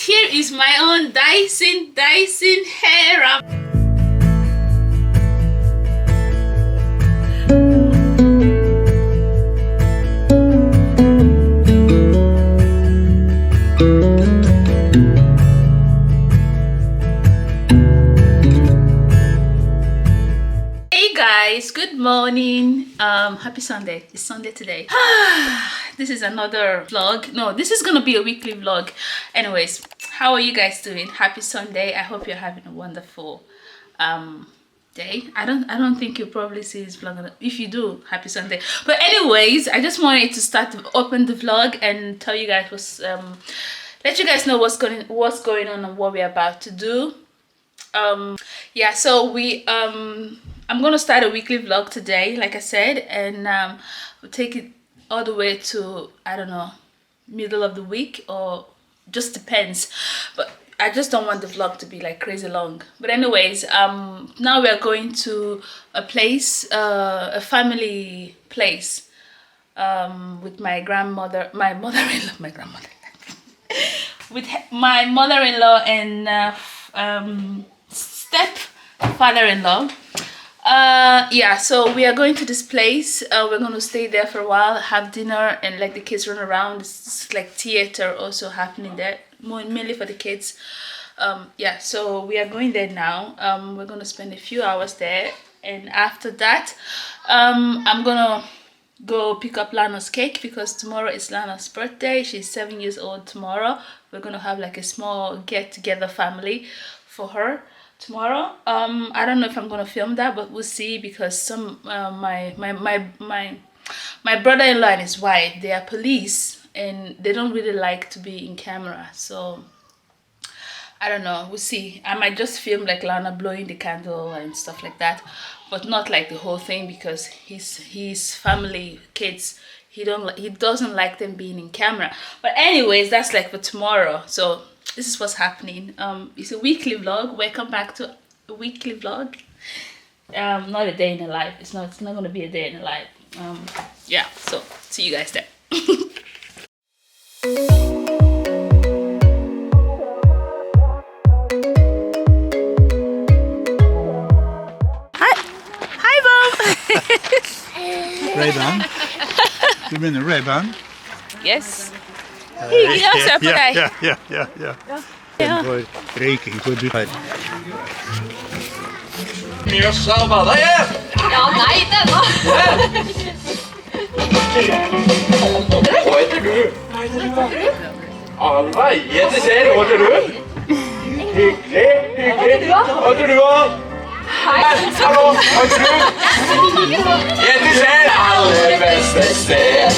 here is my own Dyson hair. Good morning, happy Sunday. It's Sunday today. This is another vlog. No, this is gonna be a weekly vlog. Anyways, how are you guys doing? Happy Sunday. I hope you're having a wonderful day. I don't think you'll probably see this vlog. If you do, happy Sunday. But anyways, I just wanted to open the vlog and tell you guys what's let you guys know what's going on and what we're about to do. Yeah, so I'm gonna start a weekly vlog today, like I said, and we'll take it all the way to, I don't know, middle of the week, or just depends. But I just don't want the vlog to be like crazy long. But anyways, now we are going to a place, a family place, with my grandmother, my mother-in-law, my grandmother, with my mother-in-law and step-father-in-law. Yeah, so we are going to this place. We're going to stay there for a while, have dinner, and like the kids run around. It's like theater also happening there, mainly for the kids. Yeah, so we are going there now. We're going to spend a few hours there, and after that I'm gonna go pick up Lana's cake, because tomorrow is Lana's birthday. She's 7 years old tomorrow. We're gonna have like a small get-together family for her tomorrow. I don't know if I'm gonna film that, but we'll see, because some my brother-in-law and his wife, they are police and they don't really like to be in camera, so I don't know, we'll see. I might just film like Lana blowing the candle and stuff like that, but not like the whole thing, because his family, kids, he doesn't like them being in camera. But anyways, that's like for tomorrow. So this is what's happening. It's a weekly vlog. Welcome back to a weekly vlog. Not a day in the life. It's not gonna be a day in the life. Yeah, so see you guys there. Hi Bob. Ray-Ban. Du mener Ray-Ban? Yes. Ja, se på deg. Ja. For røyking for du her. Mjøs av bada, ja! Ja, nei, denne! Hva heter du? Alva, jeg ser, hva heter du? Hyggelig. Hva heter du, da? Hei, hallo, hva heter du? Jeg ser aller beste sted.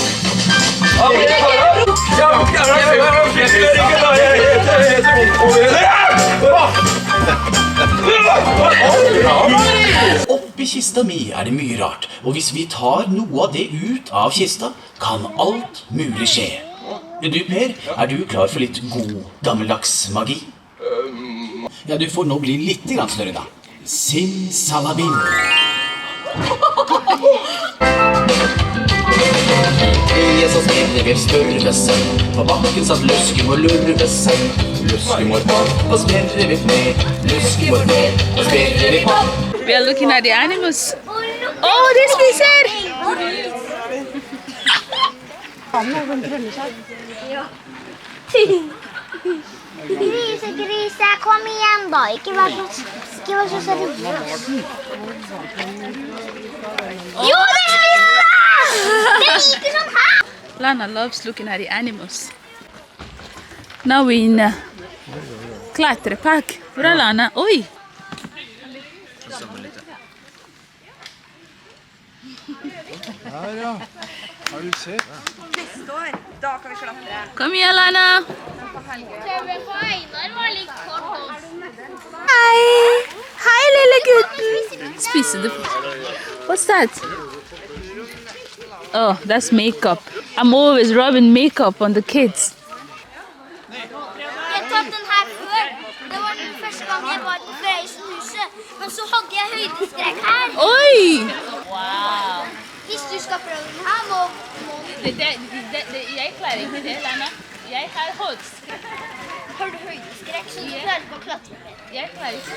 Oppi kista mi er det mye rart, og hvis vi tar noe av det ut av kista, kan alt mulig skje. Du, Per, er du klar for litt god, gammeldags magi? Ja, du får nå bli litt grann større da. Simsalabim. Jeg så spiller vi spurvesen. På bakken satt luskemor lurvesen. Luskemor opp og spiller vi med. Luskemor ned og spiller vi på. We are looking at the animals. Oh, det spiser! Grise, kom igjen da. Ikke vær så seriøs. Jo, det spiser det! Det liker sånn her! Lana loves looking at the animals. Now we're in klatrepark. Hvor er Lana? Oi! Her, ja. Har du sett? Neste år, da kan vi klatre. Kom igjen, Lana! Hei! Hei, lille gutten! Spiser du? What's that? Oh, that's makeup. I'm always rubbing makeup on the kids. Jeg har tatt den her før. Det var den første gang jeg var på Frøysenhuset. Men så hadde jeg høydeskrekk her. Oi! Wow! Hvis du skal prøve den her, må Jeg klarer ikke det, Lana. Jeg har høydeskrekk. Har du høydeskrekk? høydeskrekk, så du klarer ikke å klatre mer. Jeg klarer ikke.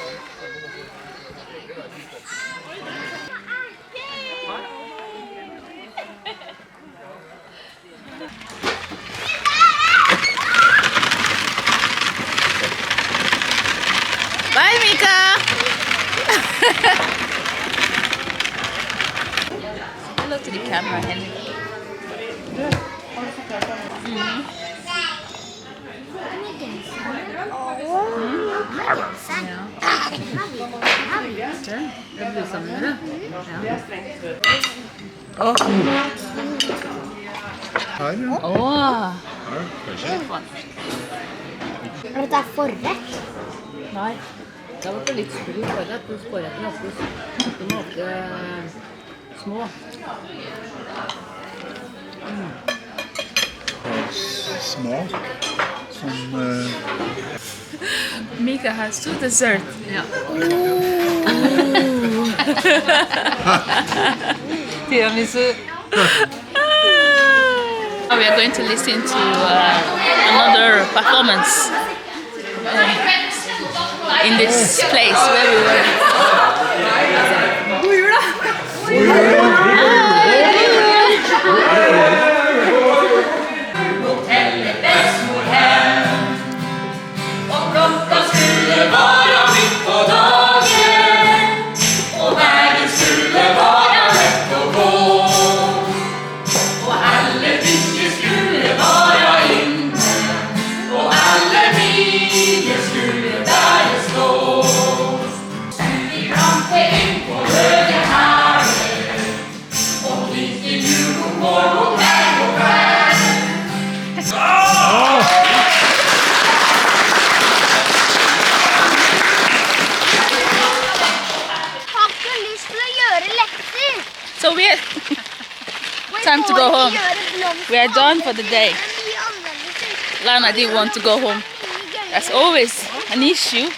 Bye, Mika! Hello to the camera, Henry. Her, ja. Åh! Er dette forrett? Nei, det var på litt stor forrett, men forretten er ofte, de er ofte små. Smak som Mika has two dessert. Ja. Tiramisu. We are going to listen to another performance in this place where we were. So we are time to go home. We are done for the day. Lana didn't want to go home. That's always an issue.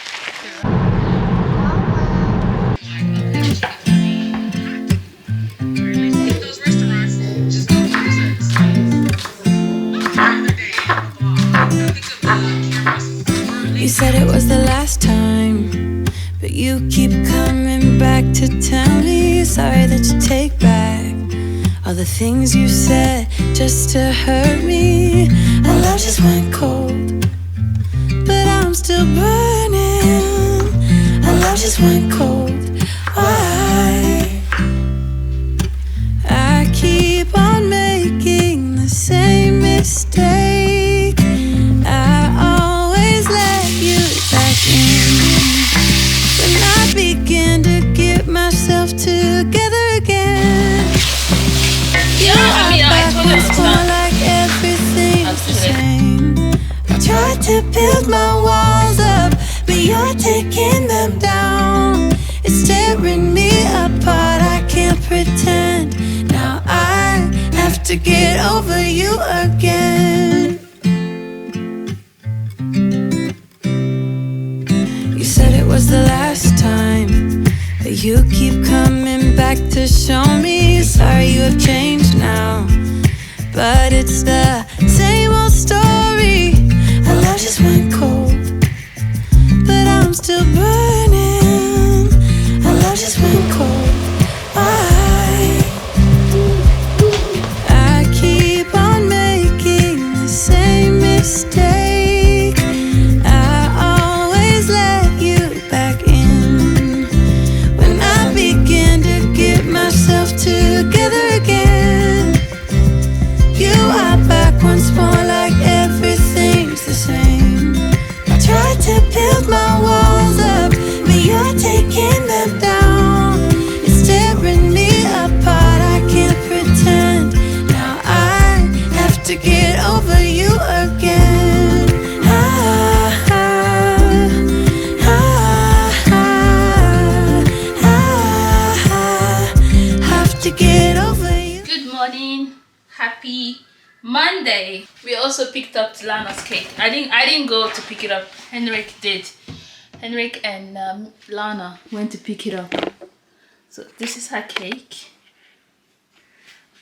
You said it was the last time, but you keep coming back to tell me sorry that you take back all the things you said just to hurt me. Our love just went cold, but I'm still burning. Our love just went cold. Why? I keep on making the same mistake. I always let you back in. When I begin to get myself together again, it's more like everything's the same. I tried to build my walls up, but you're taking them down. It's tearing me apart, I can't pretend. Now I have to get over you again. You said it was the last time, but you keep coming back to show me sorry you have changed now. But it's the same old story. Our love just went cold, but I'm still burning. Our love just went cold. Why? I keep on making the same mistake. I always let you back in. When I begin to get myself together again, you are back once more like everything's the same. I tried to build my walls up, but you're taking them down. It's tearing me apart, I can't pretend. Now I have to get over you again. Have to get over you. Good morning. Happy Monday. We also picked up Lana's cake. I didn't go to pick it up. Henrik did. Henrik and Lana went to pick it up. So this is her cake.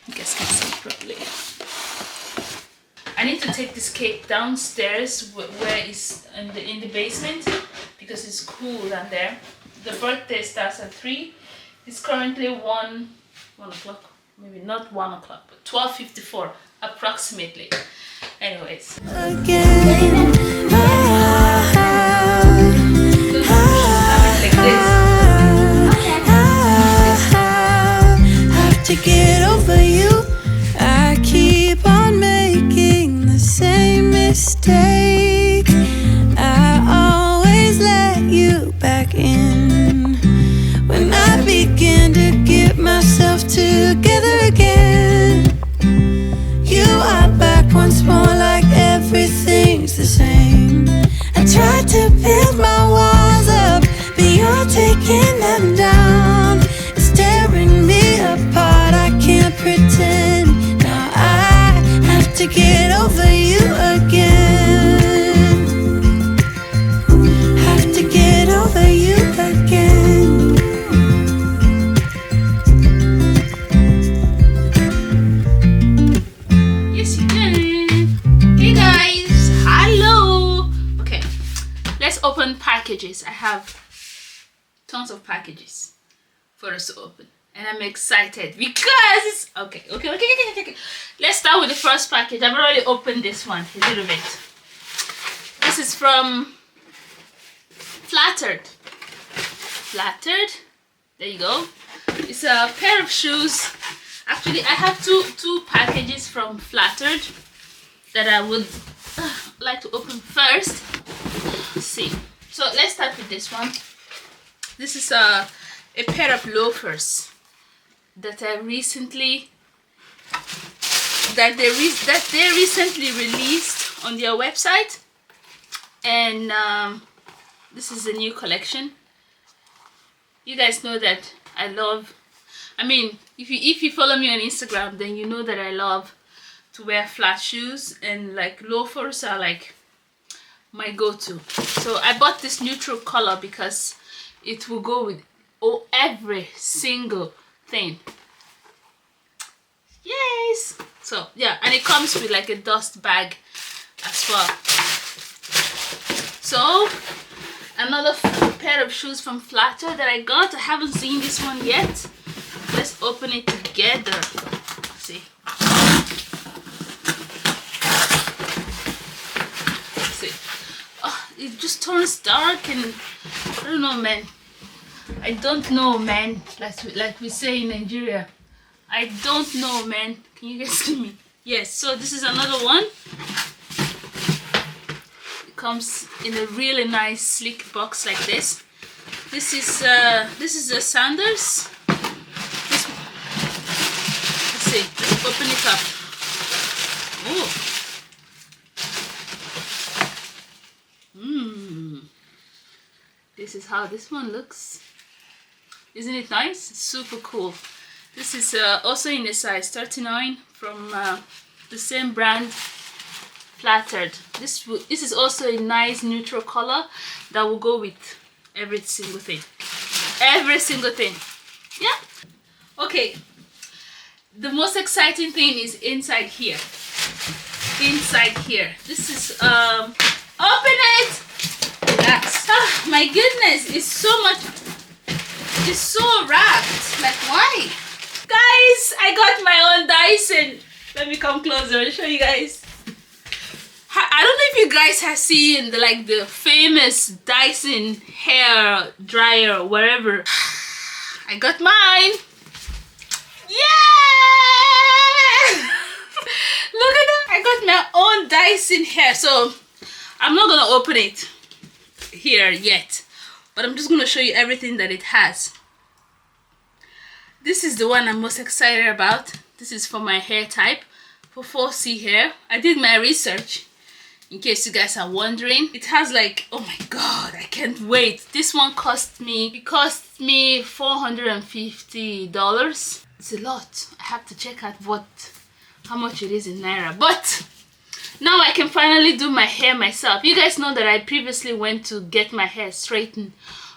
You guys can see it properly. I need to take this cake downstairs where it's in the basement because it's cool down there. The birthday starts at 3. It's currently 1 o'clock, maybe not 1 o'clock, but 12:54 approximately. Anyways. Again, have to get over you. I keep on making the same mistake. I always let you back in when I begin to get myself together again. You are back once more, like everything's the same. I tried to build my walls up, but you're taking them down. It's tearing me apart, I can't pretend. Now I have to get over you again. Have to get over you again. Yes, you can. Hey guys, hello. Okay, let's open packages. I have tons of packages for us to open, and I'm excited because okay. Let's start with the first package. I've already opened this one a little bit. This is from Flattered. There you go. It's a pair of shoes. Actually, I have two packages from Flattered that I would like to open first. Let's see. So let's start with this one. This is a pair of loafers that they recently released on their website, and this is a new collection. You guys know that I love, I mean, if you follow me on Instagram, then you know that I love to wear flat shoes, and like loafers are like my go-to. So I bought this neutral color because it will go with every single thing. Yes. So yeah, and it comes with like a dust bag as well. So another pair of shoes from Flatter that I got. I haven't seen this one yet. Let's open it together. Let's see. Let's see. Oh, it just turns dark, and I don't know, man. I don't know, man. Like we say in Nigeria. I don't know, man. Can you guys see me? Yes, so this is another one. It comes in a really nice sleek box like this. This is the sandals. Let's see, let's open it up. Oh. This is how this one looks. Isn't it nice? It's super cool. This is also in the size 39 from the same brand, Flattered. This is also a nice neutral color that will go with every single thing. Every single thing. Yeah. Okay. The most exciting thing is inside here. Inside here. This is open it. Relax. Oh my goodness! It's so much. It's so wrapped. Like why? Guys, I got my own Dyson. Let me come closer and show you guys. I don't know if you guys have seen the famous Dyson hair dryer or whatever. I got mine. Yeah! Look at that. I got my own Dyson hair. So I'm not gonna open it here yet, but I'm just gonna show you everything that it has. This is the one I'm most excited about. This is for my hair type, for 4C hair. I did my research in case you guys are wondering. It has like, oh my god, I can't wait. This one cost me $450. It's a lot. I have to check out how much it is in Naira. But now I can finally do my hair myself. You guys know that I previously went to get my hair straightened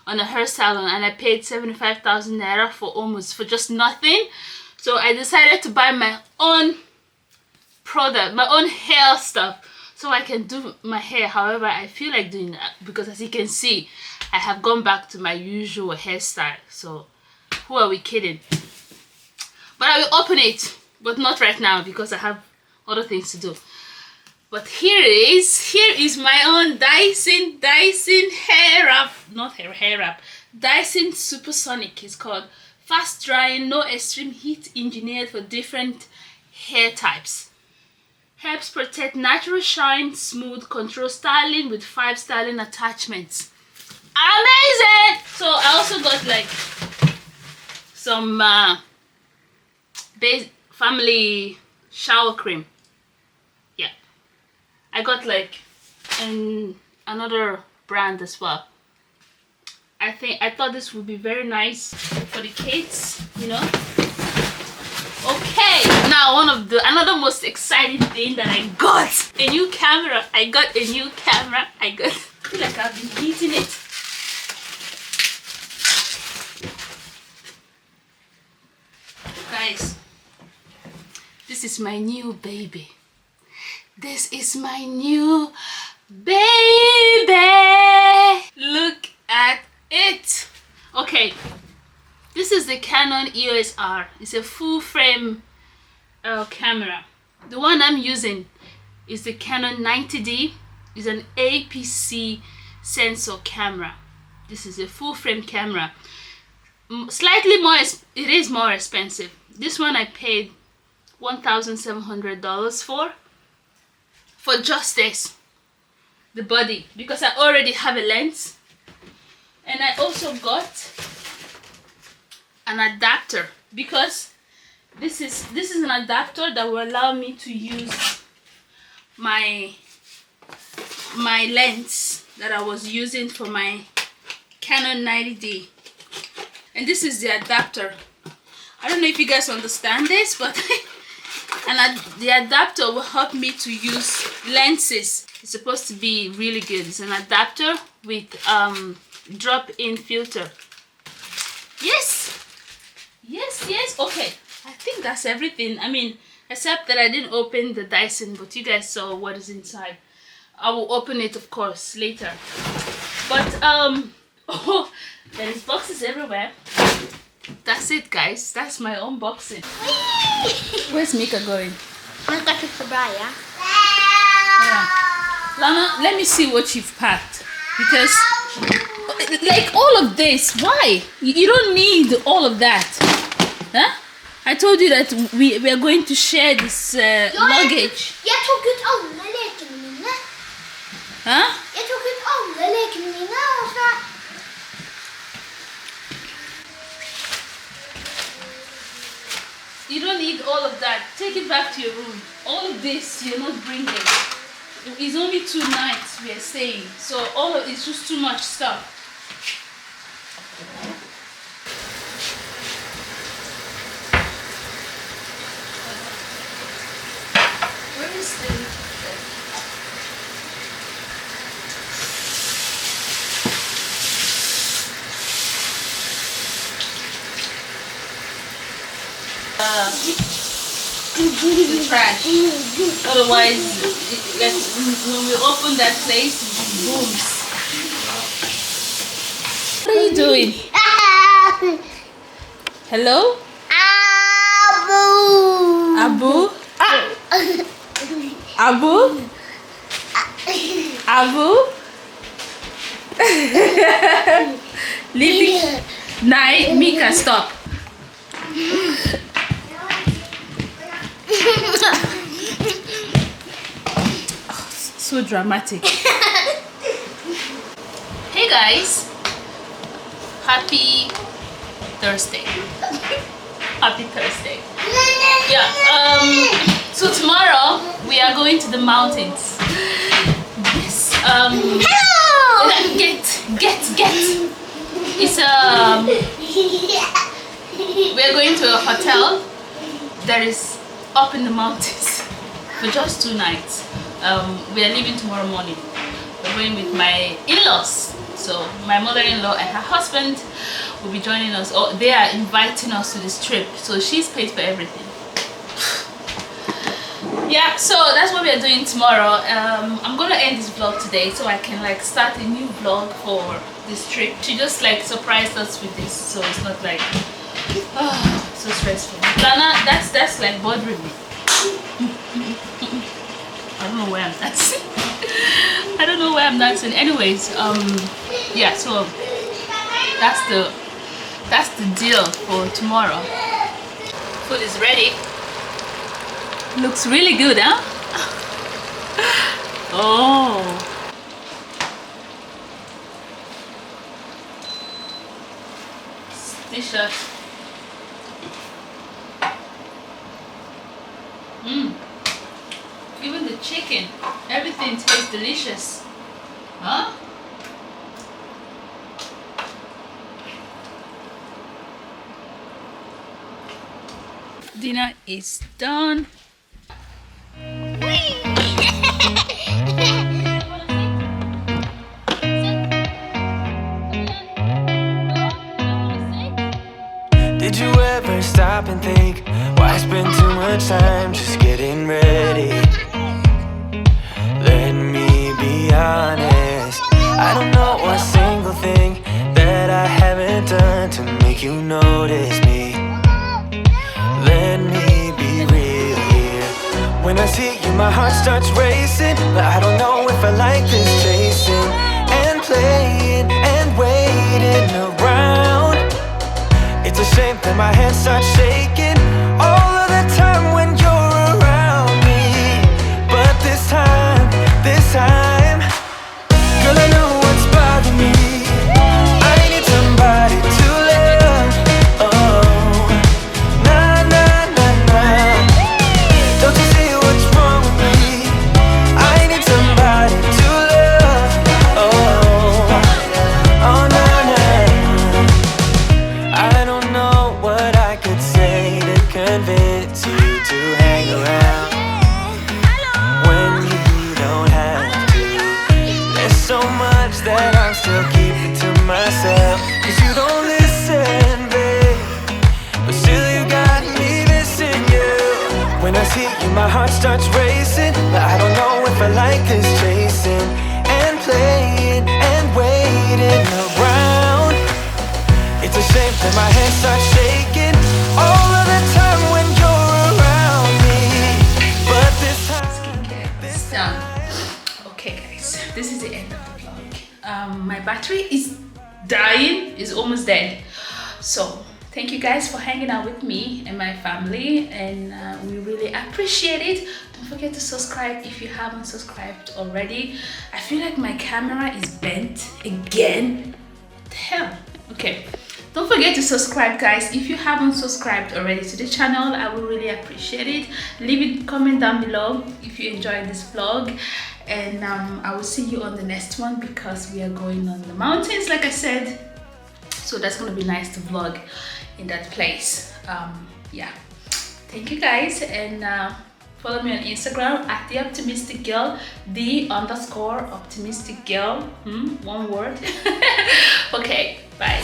on a hair salon, and I paid 75,000 Naira for just nothing. So I decided to buy my own product, my own hair stuff, so I can do my hair however I feel like doing that, because as you can see, I have gone back to my usual hairstyle. So who are we kidding? But I will open it, but not right now because I have other things to do. But here is my own Dyson hair wrap, not hair wrap, Dyson supersonic. It's called fast drying, no extreme heat, engineered for different hair types. Helps protect natural shine, smooth, control styling with 5 styling attachments. Amazing! So I also got like some family shower cream. Yeah, I got like another brand as well. I thought this would be very nice for the kids, you know. Okay, now another most exciting thing that I got, a new camera. I feel like I've been eating it. Guys, this is my new baby. This is my new baby. Look at it. Okay, this is the Canon EOS R. It's a full frame camera. The one I'm using is the Canon 90D. It's an APC sensor camera. This is a full frame camera. Slightly more, it is more expensive. This one I paid $1,700 for just this, the body, because I already have a lens. And I also got an adapter, because this is an adapter that will allow me to use my lens that I was using for my Canon 90D. And this is the adapter. I don't know if you guys understand this, but the adapter will help me to use lenses. It's supposed to be really good. It's an adapter with drop-in filter. Yes. Okay, I think that's everything. I mean, except that I didn't open the Dyson, but you guys saw what is inside. I will open it, of course, later. But oh, there is boxes everywhere. That's it, guys. That's my unboxing. Where's Mika going? I'm going to Brian. Yeah. Lana, let me see what you've packed, because like all of this, why? You don't need all of that, huh? I told you that we are going to share this luggage. Jeg tok ut alle lekene mine. Huh? Jeg tok ut alle lekene mine. You don't need all of that. Take it back to your room. All of this you're not bringing. It's only 2 nights we are staying, so all of it's just too much stuff. Where is the... the trash. Otherwise, like, when we open that place, it booms. What are you doing? Hello? Abu? Abu? Abu? Leaving. Night, Mika, stop. So dramatic. Hey guys, happy Thursday. Happy Thursday. Yeah, so tomorrow we are going to the mountains. Yes. Hello! Get. It's we are going to a hotel that is up in the mountains for just 2 nights. We are leaving tomorrow morning. We're going with my in-laws. So my mother-in-law and her husband will be joining us. Oh, they are inviting us to this trip. So she's paid for everything. Yeah, so that's what we are doing tomorrow. I'm gonna end this vlog today so I can like start a new vlog for this trip to just like surprise us with this, so it's not like so stressful. Lana, that's like bothering me. I don't know where I'm dancing. I don't know where I'm dancing. Anyways, yeah, so that's the deal for tomorrow. Food is ready. Looks really good, huh? Oh. Delicious. Even the chicken, everything tastes delicious. Huh? Dinner is done. Did you ever stop and think, why spend too much time just getting ready? Let me be honest, I don't know a single thing that I haven't done to make you notice me. Let me be real here. When I see you, my heart starts racing, but I don't know if I like this chasing and playing and waiting around. It's a shame that my hands start shaking all of the time when you're around me. But this time, girl, I know what's bothering me. I need somebody to love. Oh, nah, nah, nah, nah. Don't you see what's wrong with me? I need somebody to love. Oh, oh, nah, nah. I don't know what I could say to convince you to hang around when you don't have to. There's so much that I'm still keeping to myself, 'cause you don't listen, babe. But still you got me missing you. When I see you, my heart starts racing, but I don't know if I like this chasing and playing and waiting around. It's a shame that my hands start shaking all of the time when you're around me. But this time, It's done. Okay guys, this is the end of the vlog. My battery is dying, is almost dead. So thank you guys for hanging out with me and my family, and we really appreciate it. Don't forget to subscribe if you haven't subscribed already. I feel like my camera is bent again. What the hell? Okay, don't forget to subscribe guys if you haven't subscribed already to the channel. I will really appreciate it. Leave a comment down below if you enjoyed this vlog, and I will see you on the next one, because we are going on the mountains like I said, so that's gonna be nice to vlog in that place. Yeah, thank you guys, and follow me on Instagram at the optimistic girl, the_optimistic girl, one word. Okay, bye.